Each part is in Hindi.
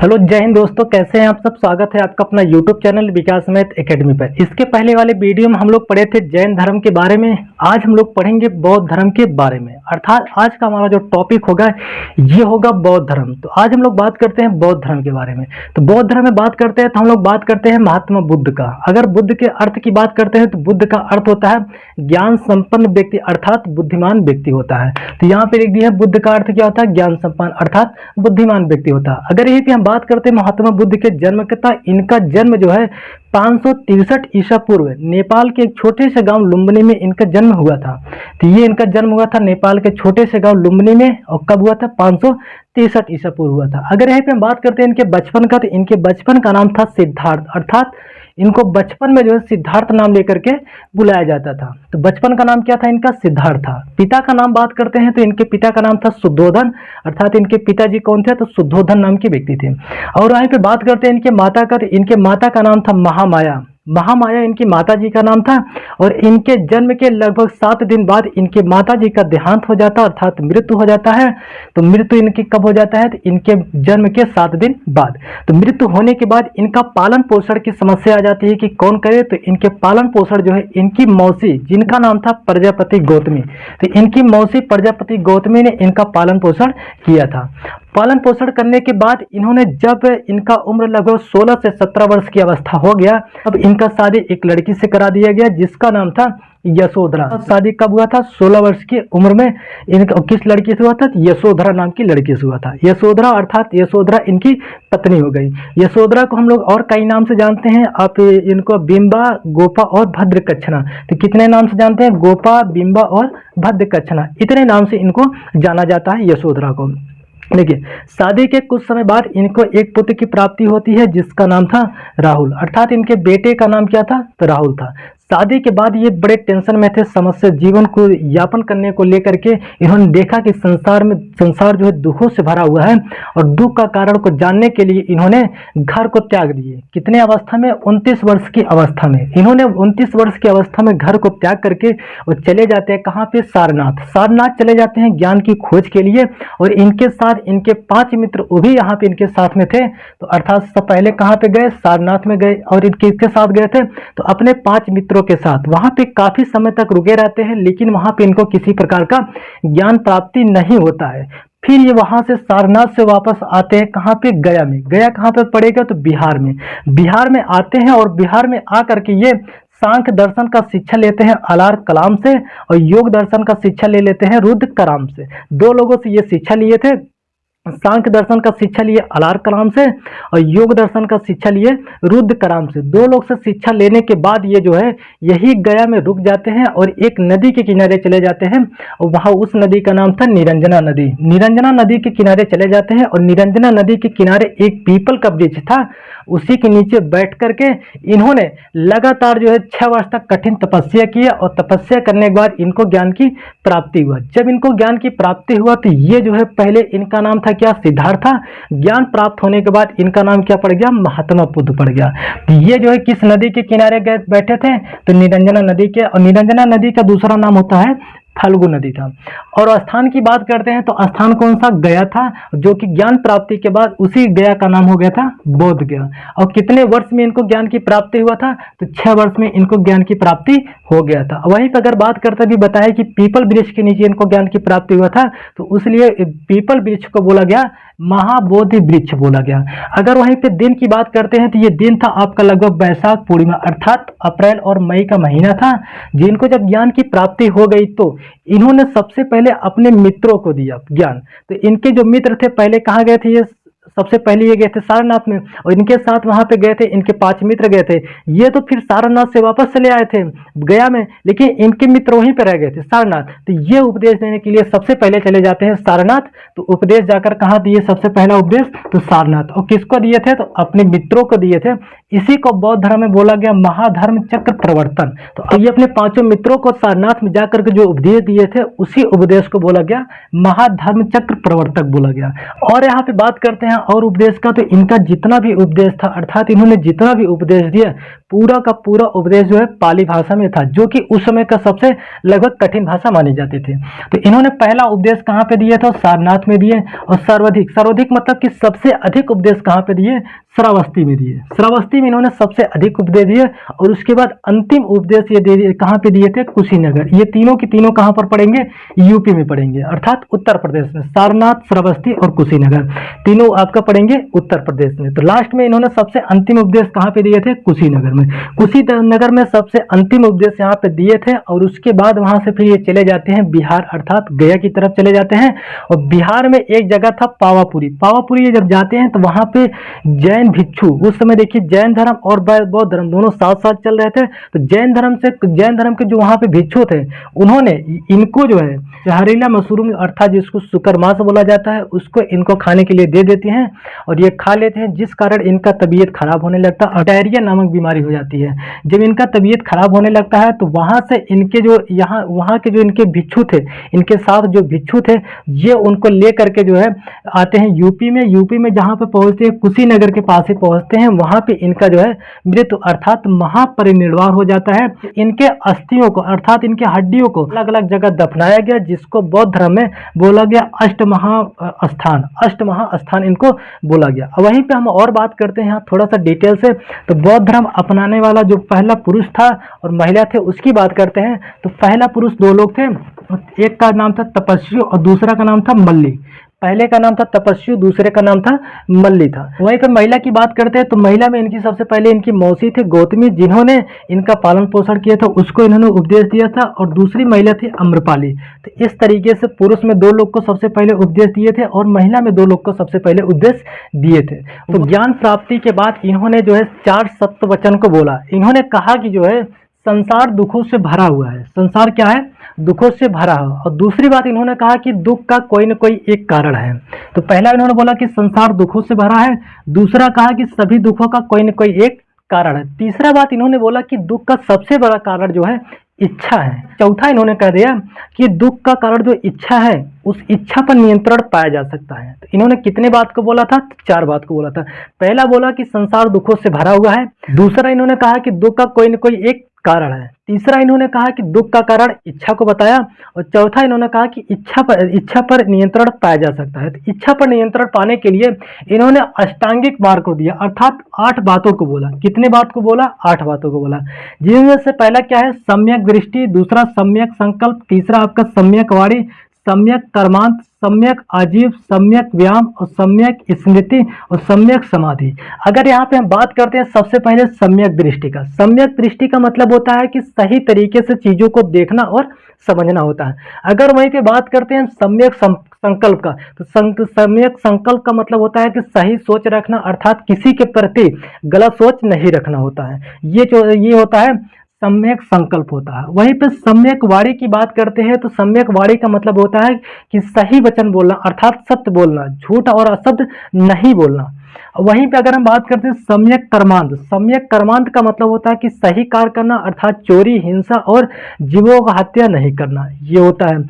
हेलो जय हिंद दोस्तों, कैसे हैं आप सब। स्वागत है आपका अपना यूट्यूब चैनल विकास मैथ एकेडमी पर। इसके पहले वाले वीडियो में हम लोग पढ़े थे जैन धर्म के बारे में। आज हम लोग पढ़ेंगे बौद्ध धर्म के बारे में, अर्थात आज का हमारा जो टॉपिक होगा ये होगा बौद्ध धर्म। तो आज हम लोग बात करते हैं बौद्ध धर्म के बारे में। तो बौद्ध धर्म में बात करते हैं तो हम लोग बात करते हैं महात्मा बुद्ध का। अगर बुद्ध के अर्थ की बात करते हैं तो बुद्ध का अर्थ होता है ज्ञान संपन्न व्यक्ति, अर्थात बुद्धिमान व्यक्ति होता है। तो यहाँ पे लिख दिया है बुद्ध का अर्थ क्या होता है, ज्ञान संपन्न अर्थात बुद्धिमान व्यक्ति होता है। अगर यही पे हम बात करते हैं महात्मा बुद्ध के जन्म का, इनका जन्म जो है 563 ईसा पूर्व नेपाल के एक छोटे से गांव लुम्बिनी में इनका जन्म हुआ था। तो ये इनका जन्म हुआ था नेपाल के छोटे से गांव लुम्बिनी में, और कब हुआ था, 563 ईसा पूर्व हुआ था। अगर यहाँ पे हम बात करते हैं इनके बचपन का, तो इनके बचपन का नाम था सिद्धार्थ, अर्थात इनको बचपन में जो है सिद्धार्थ नाम लेकर के बुलाया जाता था। तो बचपन का नाम क्या था इनका, सिद्धार्थ था। पिता का नाम बात करते हैं तो इनके पिता का नाम था शुद्धोधन, अर्थात इनके पिताजी कौन थे, तो शुद्धोधन नाम के व्यक्ति थे। और वहीं पे बात करते हैं इनके माता का, तो इनके माता का नाम था महामाया। महामाया इनकी माता जी का नाम था। और इनके जन्म के लगभग 7 दिन बाद इनके माता जी का देहांत हो जाता है, अर्थात मृत्यु हो जाता है। तो मृत्यु इनकी कब हो जाता है, तो इनके जन्म के 7 दिन बाद। तो मृत्यु होने के बाद इनका पालन पोषण की समस्या आ जाती है कि कौन करे। तो इनके पालन पोषण जो है इनकी मौसी, जिनका नाम था प्रजापति गौतमी, तो इनकी मौसी प्रजापति गौतमी ने इनका पालन पोषण किया था। पालन पोषण करने के बाद इन्होंने, जब इनका उम्र लगभग 16 से 17 वर्ष की अवस्था हो गया, अब इनका शादी एक लड़की से करा दिया गया जिसका नाम था यशोधरा। शादी कब हुआ था, 16 वर्ष की उम्र में। इनका किस लड़की से हुआ था, यशोधरा नाम की लड़की से हुआ था। यशोधरा अर्थात यशोधरा इनकी पत्नी हो गई। यशोधरा को हम लोग और कई नाम से जानते हैं। आप इनको बिंबा, गोपा और भद्रकच्छना, तो कितने नाम से जानते हैं, गोपा, बिंबा और भद्रकच्छना, इतने नाम से इनको जाना जाता है यशोधरा को। देखिए, शादी के कुछ समय बाद इनको एक पुत्र की प्राप्ति होती है जिसका नाम था राहुल, अर्थात इनके बेटे का नाम क्या था, तो राहुल था। शादी के बाद ये बड़े टेंशन में थे, समस्या जीवन को यापन करने को लेकर के। इन्होंने देखा कि संसार जो है दुखों से भरा हुआ है, और दुख का कारण को जानने के लिए इन्होंने घर को त्याग दिए। कितने अवस्था में, 29 वर्ष की अवस्था में। इन्होंने 29 वर्ष की अवस्था में घर को त्याग करके वो चले जाते हैं कहाँ पे, सारनाथ। सारनाथ चले जाते हैं ज्ञान की खोज के लिए। और इनके साथ इनके 5 मित्र वो भी यहाँ पे इनके साथ में थे। तो अर्थात सब पहले कहाँ पे गए, सारनाथ में गए, और इनके इसके साथ गए थे। तो अपने 5 मित्रों के साथ वहां पे काफी समय तक रुके रहते हैं, लेकिन वहां पे इनको किसी प्रकार का ज्ञान प्राप्ति नहीं होता है। फिर ये वहां से सारनाथ से वापस आते हैं कहाँ पे, गया में। गया कहाँ पे पड़ेगा, तो बिहार में। बिहार में आते हैं और बिहार में आकर के ये सांख्य दर्शन का शिक्षा लेते हैं अलार कलाम से, और योग दर्शन का शिक्षा ले लेते हैं रुद्र कराम से। 2 लोगों से ये शिक्षा लिए थे। सांख्य दर्शन का शिक्षा लिए अलार कलाम से, और योग दर्शन का शिक्षा लिए रुद्र कराम से। 2 लोग से शिक्षा लेने के बाद ये जो है यही गया में रुक जाते हैं और एक नदी के किनारे चले जाते हैं, और वहाँ उस नदी का नाम था निरंजना नदी। निरंजना नदी के किनारे चले जाते हैं, और निरंजना नदी के किनारे एक पीपल का वृक्ष था, उसी के नीचे बैठ करके इन्होंने लगातार जो है 6 वर्ष तक कठिन तपस्या किया। और तपस्या करने के बाद इनको ज्ञान की प्राप्ति हुआ। जब इनको ज्ञान की प्राप्ति हुआ तो ये जो है, पहले इनका नाम था क्या, सिद्धार्थ था। ज्ञान प्राप्त होने के बाद इनका नाम क्या पड़ गया, महात्मा बुद्ध पड़ गया। तो ये जो है किस नदी के किनारे गए बैठे थे, तो निरंजना नदी के। और निरंजना नदी का दूसरा नाम होता है फल्गु नदी था। और स्थान की बात करते हैं तो स्थान कौन सा, गया था, जो कि ज्ञान प्राप्ति के बाद उसी गया का नाम हो गया था बोध गया। और कितने वर्ष में इनको ज्ञान की प्राप्ति हुआ था, तो 6 वर्ष में इनको ज्ञान की प्राप्ति हो गया था। वहीं पर अगर बात करते भी बताया कि पीपल वृक्ष के नीचे इनको ज्ञान की प्राप्ति हुआ था, तो इसलिए पीपल वृक्ष को बोला गया महाबोधि वृक्ष बोला गया। अगर वहीं पे दिन की बात करते हैं तो ये दिन था आपका लगभग वैशाख पूर्णिमा, अर्थात अप्रैल और मई का महीना था। जिनको जब ज्ञान की प्राप्ति हो गई तो इन्होंने सबसे पहले अपने मित्रों को दिया ज्ञान। तो इनके जो मित्र थे पहले कहाँ गए थे, ये सबसे पहले ये गए थे सारनाथ में, और इनके साथ वहां पे गए थे इनके 5 मित्र गए थे। ये तो फिर सारनाथ से वापस चले आए थे गया में, लेकिन इनके मित्र वहीं पे रह गए थे सारनाथ। तो ये उपदेश देने के लिए सबसे पहले चले जाते हैं सारनाथ। तो उपदेश जाकर कहाँ दिए, सबसे पहला उपदेश तो सारनाथ। और किसको दिए थे, तो अपने मित्रों को दिए थे। इसी को बौद्ध धर्म में बोला गया महाधर्म चक्र प्रवर्तन। तो ये अपने 5 मित्रों को सारनाथ में जाकर के जो उपदेश दिए थे, उसी उपदेश को बोला गया महाधर्म चक्र प्रवर्तक बोला गया। और यहाँ पे बात करते हैं और उपदेश का, तो इनका जितना भी उपदेश था, अर्थात इन्होंने जितना भी उपदेश दिया, पूरा का पूरा उपदेश जो है पाली भाषा में था, जो कि उस समय का सबसे लगभग कठिन भाषा मानी जाती थी। तो इन्होंने पहला उपदेश कहाँ पे दिया था? सारनाथ में दिए। और सर्वाधिक, सर्वाधिक मतलब कि सबसे अधिक उपदेश कहाँ पे दिए? श्रावस्ती में दिए। श्रावस्ती में इन्होंने सबसे अधिक उपदेश दिए। और उसके बाद अंतिम उपदेश ये दे कहाँ पे दिए थे? कुशीनगर। ये तीनों की तीनों कहाँ पर पढ़ेंगे? यूपी में पढ़ेंगे, अर्थात उत्तर प्रदेश में। सारनाथ, श्रावस्ती और कुशीनगर तीनों आपका पढ़ेंगे उत्तर प्रदेश में। तो लास्ट में इन्होंने सबसे अंतिम उपदेश कहाँ पे दिए थे? कुशीनगर में। कुशीनगर में सबसे अंतिम उपदेश यहाँ पे दिए थे। और उसके बाद वहां से फिर ये चले जाते हैं बिहार, अर्थात गया की तरफ चले जाते हैं। और बिहार में एक जगह था पावापुरी। पावापुरी जब जाते हैं तो वहां पे जैन भिक्षु, उस समय देखिए जैन धर्म और बौद्ध धर्म दोनों साथ साथ चल रहे थे। तो जैन धर्म के जो वहां पे भिक्षु थे, उन्होंने इनको जो है जहरीला मशरूम, अर्थात जिसको शुकर मांस बोला जाता है, उसको इनको खाने के लिए दे देती हैं। और ये खा लेते हैं, जिस कारण इनका तबीयत खराब होने लगता है, डायरिया नामक बीमारी हो जाती है। जब इनका तबीयत खराब होने लगता है तो वहां से इनके जो वहां के जो इनके भिक्षु थे, इनके साथ जो भिक्षु थे, ये उनको ले करके जो है आते हैं यूपी में। यूपी में जहां पे पहुंचते हैं, कुशीनगर के पास ही पहुंचते हैं, वहां पे इनका जो है मृत्यु अर्थात महापरिनिर्वाण हो जाता है। इनके अस्थियों को, अर्थात इनके हड्डियों को अलग अलग जगह दफनाया गया, जिसको बौद्ध धर्म में बोला गया अष्टमहास्थान। अष्टमहास्थान इनको बोला गया। वहीं पे हम और बात करते हैं यहाँ थोड़ा सा डिटेल से। तो बौद्ध धर्म अपनाने वाला जो पहला पुरुष था और महिला थे, उसकी बात करते हैं। तो पहला पुरुष दो लोग थे, एक का नाम था तपस्वी और दूसरा का नाम था मल्ली। पहले का नाम था तपस्वी, दूसरे का नाम था मल्ली था। वहीं पर महिला की बात करते हैं तो महिला में इनकी सबसे पहले इनकी मौसी थे गौतमी, जिन्होंने इनका पालन पोषण किया था, उसको इन्होंने उपदेश दिया था। और दूसरी महिला थी अम्रपाली। तो इस तरीके से पुरुष में दो लोग को सबसे पहले उपदेश दिए थे और महिला में दो लोग को सबसे पहले उपदेश दिए थे। तो ज्ञान प्राप्ति के बाद इन्होंने जो है 4 सत्य वचन को बोला। इन्होंने कहा कि जो है संसार दुखों से भरा हुआ है। संसार क्या है? दुखों से भरा है। और दूसरी बात इन्होंने कहा कि दुख का कोई न कोई एक कारण है। तो पहला इन्होंने बोला कि संसार दुखों से भरा है। दूसरा कहा कि सभी दुखों का कोई न कोई एक कारण है। तीसरा बात इन्होंने बोला कि दुख का सबसे बड़ा कारण जो है इच्छा है। चौथा इन्होंने कह दिया कि दुख का कारण जो इच्छा है, उस इच्छा पर नियंत्रण पाया जा सकता है। तो इन्होंने कितने बात को बोला था? 4 बात को बोला था। पहला बोला कि संसार दुखों से भरा हुआ है। दूसरा इन्होंने कहा कि दुख का कोई न कोई एक कारण है। तीसरा इन्होंने कहा कि दुख का कारण इच्छा को बताया। और चौथा इन्होंने कहा कि इच्छा पर नियंत्रण पाया जा सकता है। तो इच्छा पर नियंत्रण पाने के लिए इन्होंने अष्टांगिक मार्ग को दिया, अर्थात 8 बातों को बोला। कितने बात को बोला? 8 बातों को बोला, जिनमें से पहला क्या है? सम्यक दृष्टि, दूसरा सम्यक संकल्प, तीसरा आपका सम्यक वाणी, सम्यक कर्मांत, सम्यक आजीव, सम्यक व्यायाम और सम्यक स्मृति और सम्यक समाधि। अगर यहाँ पे हम बात करते हैं सबसे पहले सम्यक दृष्टि का। सम्यक दृष्टि का मतलब होता है कि सही तरीके से चीजों को देखना और समझना होता है। अगर वहीं पे बात करते हैं सम्यक संकल्प का, तो सम्यक संकल्प का मतलब होता है कि सही सोच रखना, अर्थात किसी के प्रति गलत सोच नहीं रखना होता है। ये होता है सम्यक संकल्प होता है। वहीं पे सम्यक वाणी की बात करते हैं तो सम्यक वाणी का मतलब होता है कि सही वचन बोलना, अर्थात सत्य बोलना, झूठ और असत्य नहीं बोलना। वहीं पे अगर हम बात करते हैं सम्यक कर्मांत, सम्यक कर्मांत का मतलब होता है कि सही कार्य करना, अर्थात चोरी, हिंसा और जीवों का हत्या नहीं करना, ये होता है।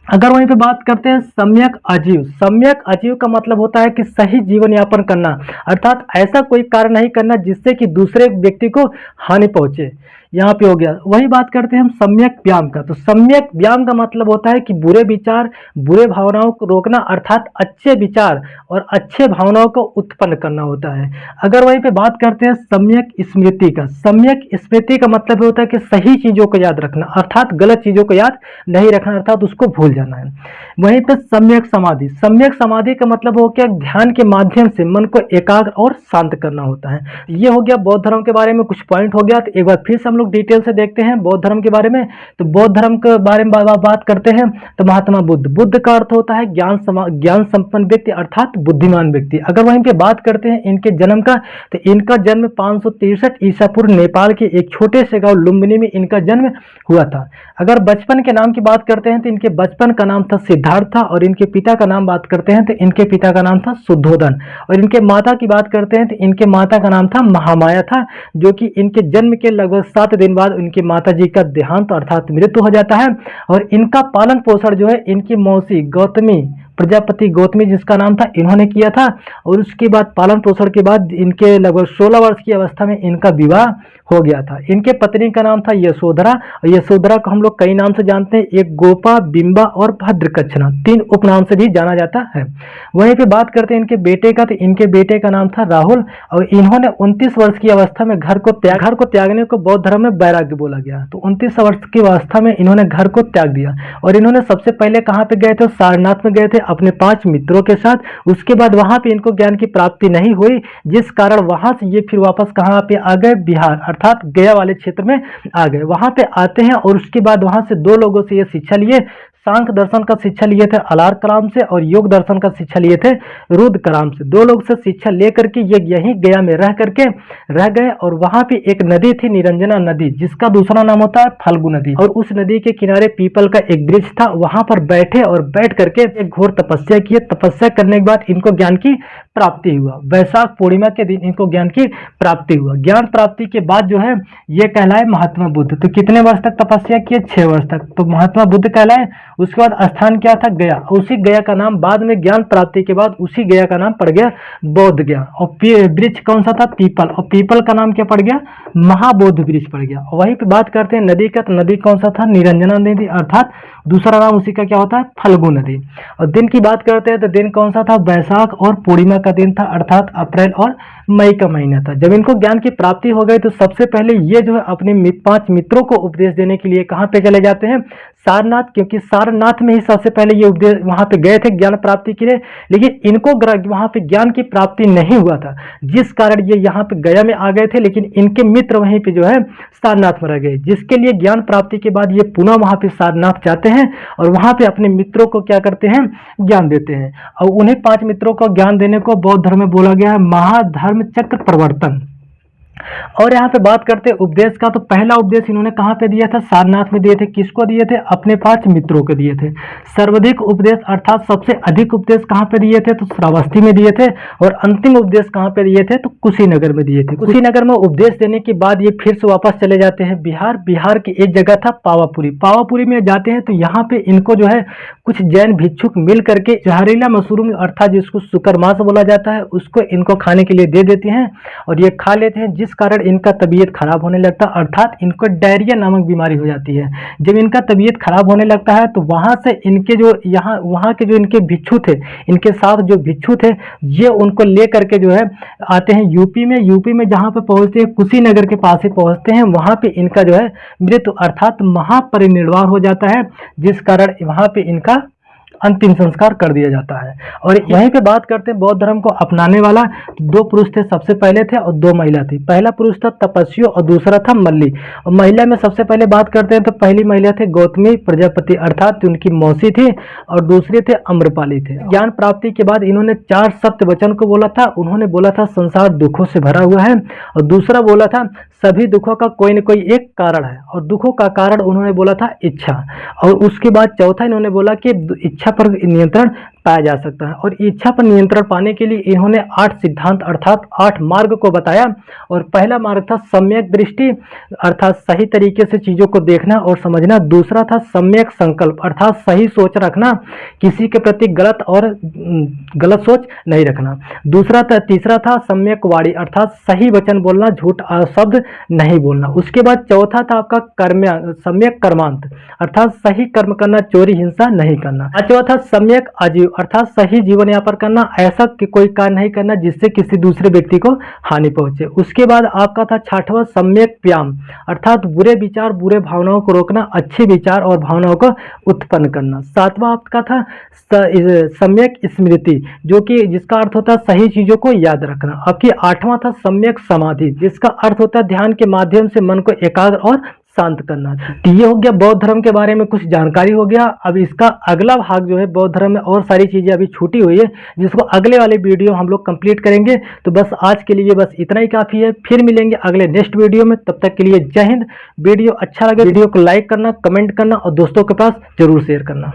अगर वहीं पे बात करते हैं सम्यक आजीव, सम्यक आजीव का मतलब होता है कि सही जीवन यापन करना, अर्थात ऐसा कोई कार्य नहीं करना जिससे कि दूसरे व्यक्ति को हानि पहुंचे, यहाँ पे हो गया। वही बात करते हैं हम सम्यक व्यायाम का। तो सम्यक व्यायाम का मतलब होता है कि बुरे विचार, बुरे भावनाओं को रोकना, अर्थात अच्छे विचार और अच्छे भावनाओं को उत्पन्न करना होता है। अगर वहीं पे बात करते हैं सम्यक स्मृति का, सम्यक स्मृति का मतलब होता है कि सही चीजों को याद रखना, अर्थात गलत चीजों को याद नहीं रखना, अर्थात उसको भूल जाना है। वहीं पे सम्यक समाधि, सम्यक समाधि का मतलब हो गया ध्यान के माध्यम से मन को एकाग्र और शांत करना होता है। ये हो गया बौद्ध धर्म के बारे में कुछ पॉइंट हो गया। तो एक बार फिर से हम लोग डिटेल से देखते हैं बौद्ध धर्म के बारे में। तो बौद्ध धर्म के बारे में बात करते हैं तो महात्मा बुद्ध, बुद्ध का अर्थ होता है ज्ञान संपन्न व्यक्ति, अर्थात बुद्धिमान व्यक्ति। अगर वहीं पे बात करते हैं इनके जन्म का, तो इनका जन्म 563 ईसा पूर्व नेपाल के एक छोटे से गांव लुम्बिनी में इनका जन्म हुआ था। अगर बचपन के नाम की बात करते हैं तो इनके बचपन का नाम था सिद्धार्थ था। और इनके पिता का नाम बात करते हैं तो इनके पिता का नाम था शुद्धोधन। और इनके माता की बात करते हैं तो इनके माता का नाम था महामाया था, जो कि इनके जन्म के लगभग 7 दिन बाद इनकी माता जी का देहांत अर्थात मृत्यु हो जाता है। और इनका पालन पोषण जो है इनकी मौसी गौतमी प्रजापति गौतमी जिसका नाम था, इन्होंने किया था। और उसके बाद पालन पोषण के बाद इनके लगभग 16 वर्ष की अवस्था में इनका विवाह हो गया था। इनके पत्नी का नाम था यशोधरा, और यशोधरा को हम लोग कई नाम से जानते हैं, एक गोपा, बिंबा और भद्रकच्छना, 3 उपनाम से भी जाना जाता है। वहीं पे बात करते हैं इनके बेटे का, तो इनके बेटे का नाम था राहुल, और इन्होंने 29 वर्ष की अवस्था में घर को त्यागने को बौद्ध धर्म में वैराग्य बोला गया। तो 29 वर्ष की अवस्था में इन्होंने घर को त्याग दिया, और इन्होंने सबसे पहले कहाँ पे गए थे? सारनाथ में गए थे अपने 5 मित्रों के साथ। उसके बाद वहां पे इनको ज्ञान की प्राप्ति नहीं हुई, जिस कारण वहां से ये फिर वापस कहाँ पे आ गए? बिहार अर्थात गया वाले क्षेत्र में आ गए। वहां पे आते हैं और उसके बाद वहां से 2 लोगों से ये शिक्षा लिए। सांख्य दर्शन का शिक्षा लिए थे अलार कराम से, और योग दर्शन का शिक्षा लिए थे रुद्र कराम से। 2 लोग से शिक्षा लेकर के ये यहीं गया में रह गए, और वहां पे एक नदी थी निरंजना नदी, जिसका दूसरा नाम होता है फल्गु नदी। और उस नदी के किनारे पीपल का एक वृक्ष था, वहां पर बैठे और बैठ करके एक घोर तपस्या किए। तपस्या करने के बाद इनको ज्ञान की प्राप्ति हुआ। वैशाख पूर्णिमा के दिन इनको ज्ञान की प्राप्ति हुआ। ज्ञान प्राप्ति के बाद जो है ये कहलाए महात्मा बुद्ध। तो कितने वर्ष तक तपस्या किए? 6 वर्ष तक, तो महात्मा बुद्ध कहलाए। उसके बाद स्थान क्या था? गया। उसी गया का नाम बाद में ज्ञान प्राप्ति के बाद उसी गया का नाम पड़ गया बौद्ध गया। और वृक्ष कौन सा था? पीपल, और पीपल का नाम क्या पड़ गया? महाबोध वृक्ष पड़ गया। वहीं पे बात करते हैं नदी का, तो नदी कौन सा था? निरंजना नदी, अर्थात दूसरा नाम उसी का क्या होता है? फल्गु नदी। और दिन की बात करते हैं तो दिन कौन सा था? वैशाख और पूर्णिमा का दिन था, अर्थात अप्रैल और मई का महीना था। जब इनको ज्ञान की प्राप्ति हो गई तो सबसे पहले ये जो है अपने 5 मित्रों को उपदेश देने के लिए कहाँ पे चले जाते हैं? सारनाथ, क्योंकि सारनाथ में ही सबसे पहले ये उपदेश वहां पे गए थे ज्ञान प्राप्ति के लिए। लेकिन इनको वहां पे ज्ञान की प्राप्ति नहीं हुआ था, जिस कारण ये यहाँ पे गया में आ गए थे। लेकिन इनके मित्र वहीं पे जो है सारनाथ में रह गए, जिसके लिए ज्ञान प्राप्ति के बाद ये पुनः वहां पे सारनाथ जाते हैं और वहां पे अपने मित्रों को क्या करते हैं? ज्ञान देते हैं। और उन्हें 5 मित्रों को ज्ञान देने को बौद्ध धर्म में बोला गया है महाधर्म चक्र प्रवर्तन। और यहाँ पे बात करते हैं उपदेश का, तो पहला उपदेश इन्होंने कहाँ पे दिया था? सारनाथ में दिए थे। किसको दिए थे? अपने 5 मित्रों को दिए थे। सर्वाधिक उपदेश अर्थात सबसे अधिक उपदेश कहाँ पे दिए थे? तो श्रावस्ती में दिए थे। और अंतिम उपदेश कहाँ पे दिए थे? तो कुशीनगर में दिए थे। कुशीनगर में उपदेश देने के बाद ये फिर से वापस चले जाते हैं बिहार। बिहार की एक जगह था पावापुरी। पावापुरी में जाते हैं तो यहाँ पे इनको जो है कुछ जैन भिक्षुक मिल करके जहरीला मशरूम अर्थात जिसको सुकरमास बोला जाता है, उसको इनको खाने के लिए दे देते हैं और ये खा लेते हैं, जिस कारण इनका तबीयत खराब होने लगता है, अर्थात इनको डायरिया नामक बीमारी हो जाती है। जब इनका तबीयत खराब होने लगता है तो वहां से इनके जो वहां के जो इनके भिक्षु थे, इनके साथ जो भिक्षु थे, ये उनको ले करके जो है आते हैं यूपी में। यूपी में जहां पे पहुंचते हैं कुशीनगर के पास ही पहुंचते हैं, वहां पे इनका जो है मृत्यु अर्थात महापरिनिर्वाण हो जाता है, जिस कारण वहां पे इनका अंतिम संस्कार कर दिया जाता है। और यहीं पे बात करते हैं बौद्ध धर्म को अपनाने वाला 2 पुरुष थे, सबसे पहले थे, और 2 महिला थी। पहला पुरुष था तपस्वी और दूसरा था मल्ली। और महिला में सबसे पहले बात करते हैं तो पहली महिला थे गौतमी प्रजापति अर्थात उनकी मौसी थी, और दूसरे थे अम्रपाली थे। ज्ञान प्राप्ति के बाद इन्होंने 4 सत्य वचन को बोला था। उन्होंने बोला था संसार दुखों से भरा हुआ है, और दूसरा बोला था सभी दुखों का कोई न कोई एक कारण है, और दुखों का कारण उन्होंने बोला था इच्छा। और उसके बाद चौथा इन्होंने बोला कि इच्छा पर नियंत्रण पाया जा सकता है। और इच्छा पर नियंत्रण पाने के लिए इन्होंने 8 सिद्धांत अर्थात 8 मार्ग को बताया। और पहला मार्ग था सम्यक दृष्टि अर्थात सही तरीके से चीजों को देखना और समझना। दूसरा था सम्यक संकल्प अर्थात सही सोच रखना, किसी के प्रति गलत सोच नहीं रखना। तीसरा था सम्यक वाणी अर्थात सही वचन बोलना, झूठ शब्द नहीं बोलना। उसके बाद चौथा था आपका सम्यक कर्मांत अर्थात सही कर्म करना, चोरी हिंसा नहीं करना। पांचवा था सम्यक आजीव अर्थात सही जीवन यापन करना, ऐसा कि कोई कार्य नहीं करना जिससे किसी दूसरे व्यक्ति को हानि पहुंचे। उसके बाद आपका था 6वां सम्यक व्यायाम अर्थात बुरे विचार बुरे भावनाओं को रोकना, अच्छे विचार और भावनाओं को उत्पन्न करना। 7वां आपका था सम्यक स्मृति जो कि जिसका अर्थ होता है सही चीजों को याद रखना। आपकी 8वां था सम्यक समाधि जिसका अर्थ होता है ध्यान के माध्यम से मन को एकाग्र और शांत करना। तो ये हो गया बौद्ध धर्म के बारे में कुछ जानकारी हो गया। अब इसका अगला भाग जो है बौद्ध धर्म में और सारी चीजें अभी छूटी हुई है, जिसको अगले वाले वीडियो हम लोग कंप्लीट करेंगे। तो बस आज के लिए बस इतना ही काफी है, फिर मिलेंगे अगले नेक्स्ट वीडियो में। तब तक के लिए जय हिंद। वीडियो अच्छा लगे वीडियो को लाइक करना, कमेंट करना और दोस्तों के पास जरूर शेयर करना।